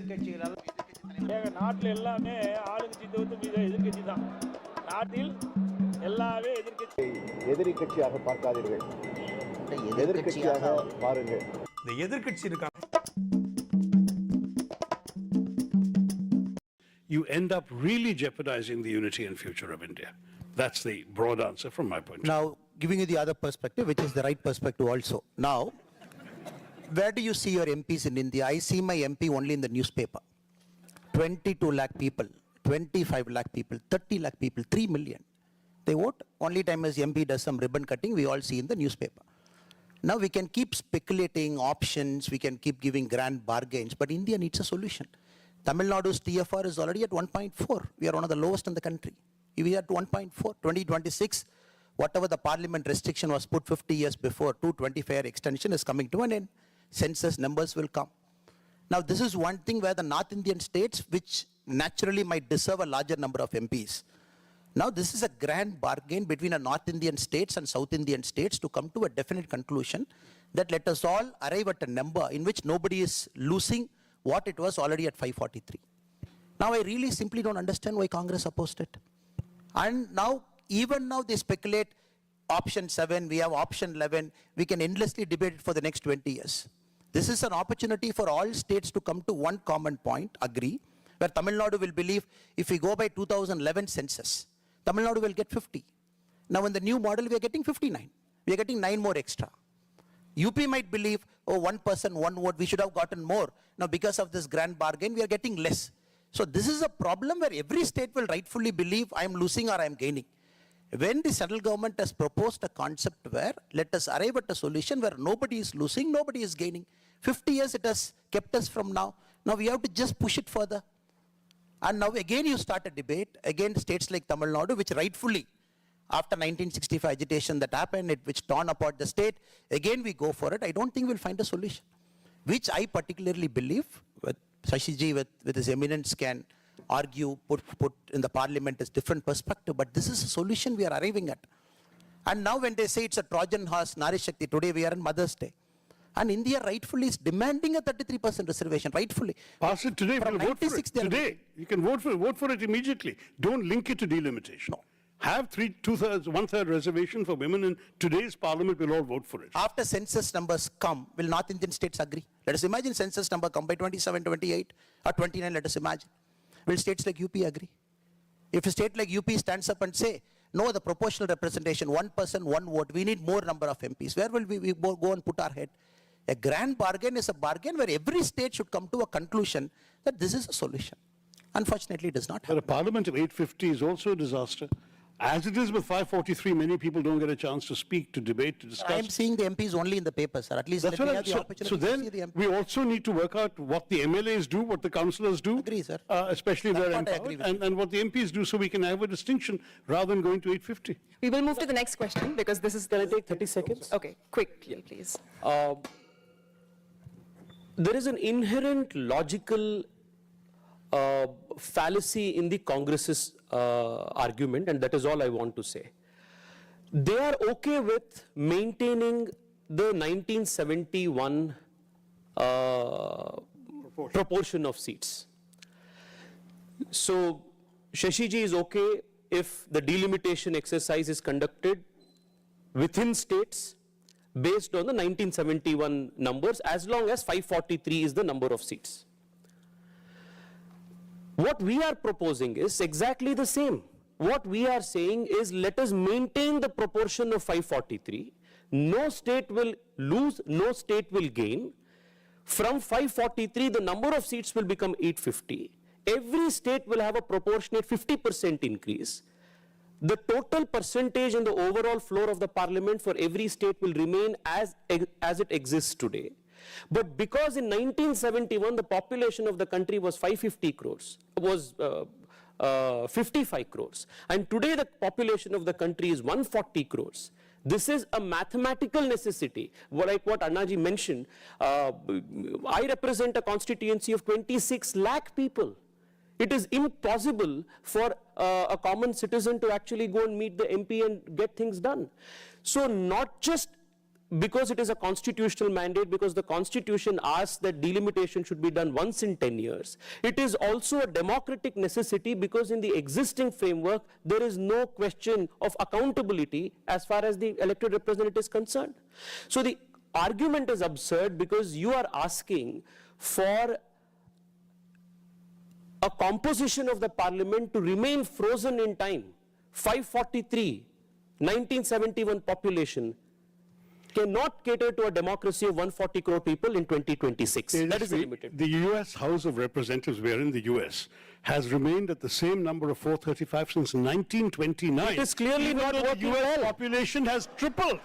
நாட்டில் எல்லாமே ஆளுங்கட்சி தவிர்த்து எதிர்கட்சி தான். நாட்டில் எல்லாமே எதிரி கட்சியாக பார்க்காதீர்கள், எதிர்கட்சியாக பாருங்கள். இந்த எதிர்கட்சி இருக்காங்க, you end up really jeopardizing the unity and future of India. That's the broad answer from my point of view. Now, giving you the other perspective, which is the right perspective also. Now, where do you see your MPs in India? I see my MP only in the newspaper. 22 lakh people, 25 lakh people, 30 lakh people, 3 million. They vote. Only time as MP does some ribbon cutting, we all see in the newspaper. Now we can keep speculating options, we can keep giving grand bargains, but India needs a solution. Tamil Nadu's TFR is already at 1.4. We are one of the lowest in the country. We are at 1.4. 2026, whatever the parliament restriction was put 50 years before, 225 extension is coming to an end. Census numbers will come. Now this is one thing where the North Indian states, which naturally might deserve a larger number of MPs. Now this is a grand bargain between a North Indian states and South Indian states to come to a definite conclusion that let us all arrive at a number in which nobody is losing what it was already at 543. Now I really simply don't understand why Congress opposed it. And now, even now they speculate option 7, we have option 11, we can endlessly debate it for the next 20 years. This is an opportunity for all states to come to one common point, agree, where Tamil Nadu will believe if we go by 2011 census, Tamil Nadu will get 50. Now in the new model, we are getting 59. We are getting 9 more extra. UP might believe, oh, one person, one vote, we should have gotten more. Now because of this grand bargain, we are getting less. So this is a problem where every state will rightfully believe I am losing or I am gaining. When the central government has proposed a concept where let us arrive at a solution where nobody is losing, nobody is gaining. 50 years it has kept us from now. Now we have to just push it further. And now again you start a debate, again states like Tamil Nadu, which rightfully, after 1965 agitation that happened, which torn apart the state, again we go for it. I don't think we'll find a solution, which I particularly believe, with Shashiji with his eminence can argue, put in the parliament as different perspective, but this is a solution we are arriving at. And now when they say it's a Trojan horse, Nari Shakti, today we are on Mother's Day. And India rightfully is demanding a 33% reservation, rightfully. Pass it today, From we'll vote for it. Today, you can vote for it immediately. Don't link it to delimitation. No. Have 1/3 reservation for women in today's parliament, we'll all vote for it. After census numbers come, will North Indian states agree? Let us imagine census number come by 27, 28 or 29, let us imagine. Will states like UP agree? If a state like UP stands up and say, no, the proportional representation, one person, one vote, we need more number of MPs, where will we go and put our head? A grand bargain is a bargain where every state should come to a conclusion that this is a solution. Unfortunately, it does not happen. But a parliament of 850 is also a disaster. As it is with 543, many people don't get a chance to speak, to debate, to discuss. I am seeing the MPs only in the papers, sir. At least That's let me what have the opportunity so to then see the MPs. we also need to work out what the MLAs do, what the councillors do. Agree, sir. Especially if they're empowered, and what the MPs do, so we can have a distinction rather than going to 850. We will move to the next question because this is... Can I take 30 seconds? Okay, quick, please. There is an inherent logical fallacy in the Congress's argument, and that is all I want to say. They are okay with maintaining the 1971 proportion of seats. So Shashiji is okay if the delimitation exercise is conducted within states based on the 1971 numbers, as long as 543 is the number of seats. What we are proposing is exactly the same. What we are saying is let us maintain the proportion of 543. No state will lose, no state will gain. From 543, the number of seats will become 850. Every state will have a proportionate 50% increase. The total percentage in the overall floor of the parliament for every state will remain as it exists today. But because in 1971 the population of the country was 550 crores, was 55 crores, and today the population of the country is 140 crores. This is a mathematical necessity. Like what Annaji mentioned, I represent a constituency of 26 lakh people. It is impossible for a common citizen to actually go and meet the MP and get things done. So not just because it is a constitutional mandate, because the constitution asks that delimitation should be done once in 10 years. It is also a democratic necessity because in the existing framework, there is no question of accountability as far as the elected representative is concerned. So the argument is absurd because you are asking for a composition of the parliament to remain frozen in time. 543, 1971 population cannot cater to a democracy of 140 crore people in 2026. That is limited. The US House of Representatives, we are in the US, has remained at the same number of 435 since 1929. It is clearly Even not though working the US well. population has tripled.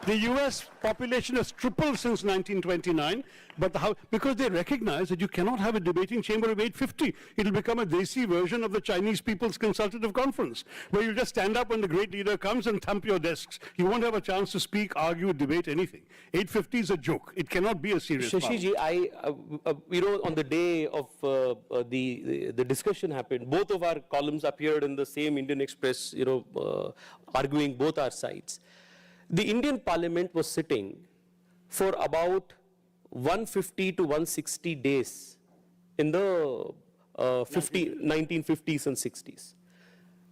The US population has tripled since 1929, but because they recognize that you cannot have a debating chamber of 850. It'll become a Desi version of the Chinese People's Consultative Conference, where you just stand up when the great leader comes and thump your desks. You won't have a chance to speak, argue, debate, anything. 850 is a joke. It cannot be a serious Shashi ji, on the day of the discussion happened, both of our columns appeared in the same Indian Express, arguing both our sides. The Indian Parliament was sitting for about 150 to 160 days in the 1950s and 60s.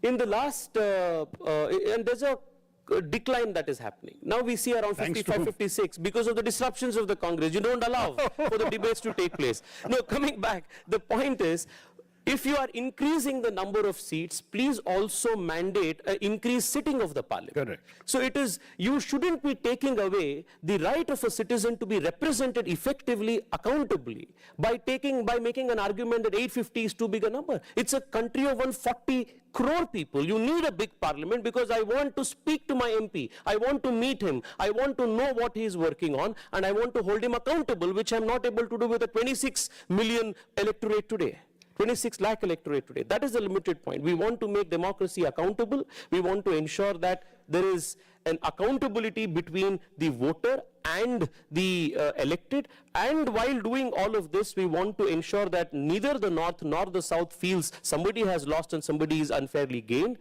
In the last, and there's a decline that is happening. Now we see around 55, 56 because of the disruptions of the Congress. You don't allow for the debates to take place. No, coming back, the point is, if you are increasing the number of seats, please also mandate an increased sitting of the parliament. Correct. So it is, you shouldn't be taking away the right of a citizen to be represented effectively, accountably, by making an argument that 850 is too big a number. It's a country of 140 crore people. You need a big parliament because I want to speak to my MP. I want to meet him. I want to know what he is working on, and I want to hold him accountable, which I'm not able to do with a 26 million electorate today. 26 lakh electorate today. That is the limited point. We want to make democracy accountable. We want to ensure that there is an accountability between the voter and the elected. And while doing all of this, we want to ensure that neither the North nor the South feels somebody has lost and somebody is unfairly gained,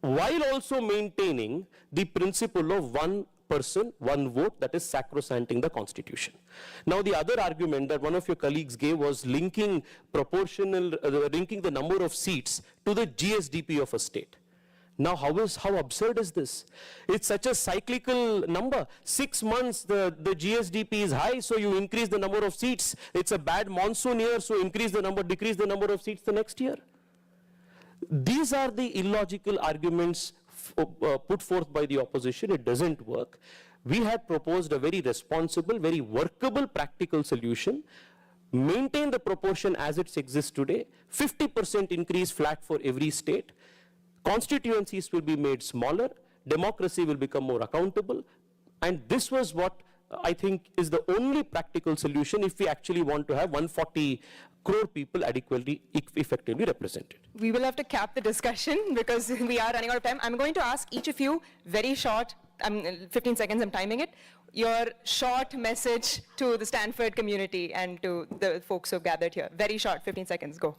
while also maintaining the principle of one person, one vote, that is sacrosancting the constitution. Now the other argument that one of your colleagues gave was linking linking the number of seats to the GSDP of a state. Now how absurd is this? It's such a cyclical number. 6 months the GSDP is high, so you increase the number of seats. It's a bad monsoon year, so decrease the number of seats the next year. These are the illogical arguments put forth by the opposition. It doesn't work. We had proposed a very responsible, very workable, practical solution. Maintain the proportion as it exists today. 50% increase flat for every state. Constituencies will be made smaller. Democracy will become more accountable. And this was what I think is the only practical solution if we actually want to have 140 crore people adequately, effectively represented. We will have to cap the discussion because we are running out of time. I'm going to ask each of you very short, 15 seconds, I'm timing it, your short message to the Stanford community and to the folks who have gathered here. Very short, 15 seconds, go.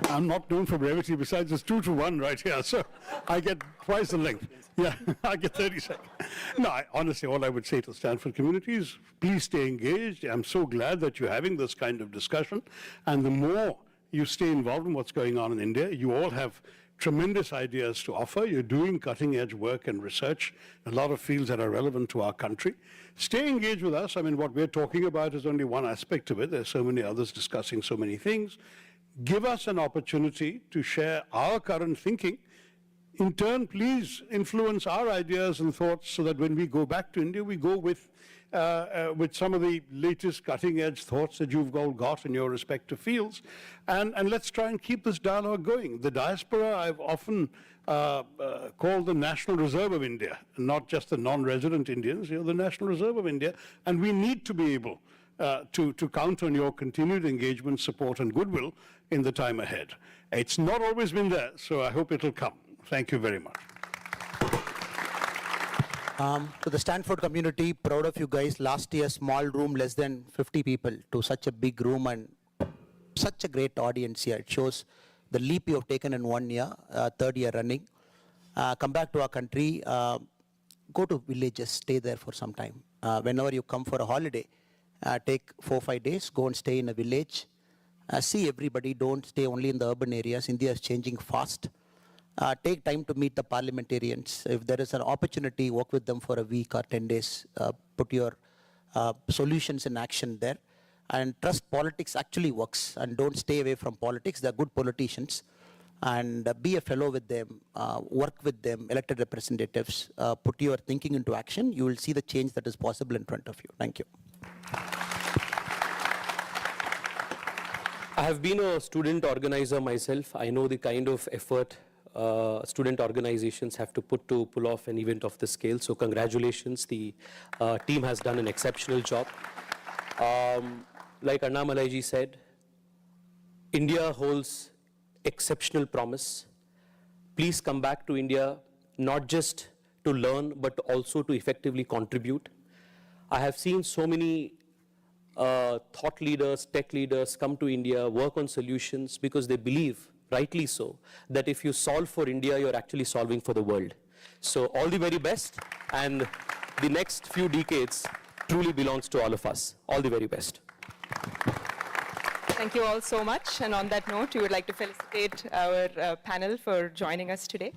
I'm not known for brevity, besides it's 2 to 1 right here, so I get twice the length. Yeah, I get 30 seconds. No, honestly, all I would say to the Stanford community is please stay engaged. I'm so glad that you're having this kind of discussion. And the more you stay involved in what's going on in India, you all have tremendous ideas to offer. You're doing cutting-edge work and research, a lot of fields that are relevant to our country. Stay engaged with us. I mean, what we're talking about is only one aspect of it. There's so many others discussing so many things. Give us an opportunity to share our current thinking. In turn, please influence our ideas and thoughts so that when we go back to India, we go with some of the latest cutting-edge thoughts that you've all got in your respective fields. And let's try and keep this dialogue going. The diaspora, I've often called the National Reserve of India, not just the non-resident Indians, the National Reserve of India. And we need to be able to count on your continued engagement, support, and goodwill in the time ahead. It's not always been there, so I hope it'll come. Thank you very much. To the Stanford community, proud of you guys. Last year, small room, less than 50 people, to such a big room and such a great audience here. It shows the leap you have taken in 1 year, third year running. come back to our country, go to villages, stay there for some time. Whenever you come for a holiday, take 4 or 5 days, go and stay in a village, see everybody, don't stay only in the urban areas. India is changing fast. Take time to meet the parliamentarians. If there is an opportunity, work with them for a week or 10 days, put your solutions in action there. And trust politics actually works, and don't stay away from politics. They're good politicians. And be a fellow with them, work with them, elected representatives, put your thinking into action. You will see the change that is possible in front of you. Thank you. I have been a student organizer myself. I know the kind of effort student organizations have to put to pull off an event of this scale. So congratulations, the team has done an exceptional job. Like Annamalai ji said, India holds exceptional promise. Please come back to India, not just to learn, but also to effectively contribute. I have seen so many thought leaders, tech leaders come to India, work on solutions because they believe, rightly so, that if you solve for India, you're actually solving for the world. So all the very best, and the next few decades truly belongs to all of us. All the very best. Thank you all so much. And on that note, we would like to felicitate our panel for joining us today.